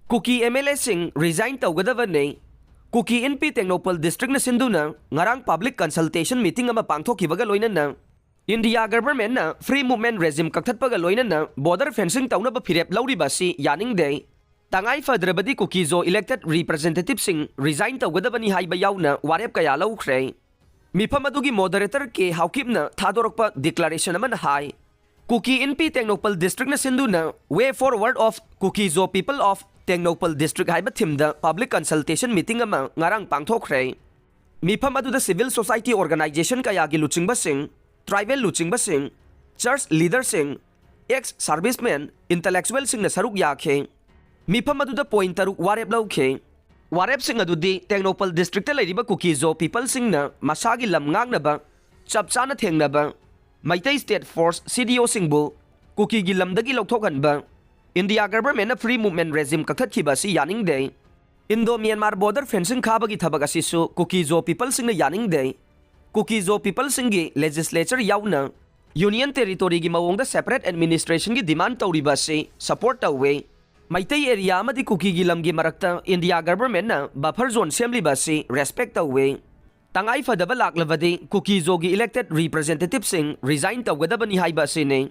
Kuki MLA sing resign Tougadabani. Kuki NP Technopal District na sinduna ngarang public consultation meeting ama pangthokibaga loinana India government na free movement regime kakthatpaga loinana border fencing taunaba phirep lauriba si yaningde tangai fadrabadi Kuki zo elected representative sing resign Tougadabani haiba yauna warep kaya laukhre mifam adugi moderator ke haukipna thadorokpa declaration aman hai Kuki NP Technopal District na sinduna way forward of Kuki zo people of Technopal District haiba thimda public consultation meeting ama ngarang pangthokre mifam aduda civil society organization kaya gi luchingba sing tribal luchingba sing church leader sing ex servicemen intellectual sing na saruk yakhe mifam aduda point taruk warep laukhe warep sing adudi Technopal District ta leiriba Kuki zo people sing na masagi lam ngangnaba chapchana thengnaba Maitai State Force CDO singbu Kuki gi lamdagi lauthokhanba India government na free movement regime kakhatkiba si yaningde Indo-Myanmar border fencing khabagi thabak asisu Kuki zo people sing na yaningde Kuki zo people sing gi legislature yauna union territory gi mawongda separate administration gi demand tawriba si support tawe Maitai area amadi Kuki gi lam gi marakta India government na buffer zone semliba si respect tawe tangai fadaba laklawadi Kuki zo gi elected representative sing resign tawgadabani haiba sine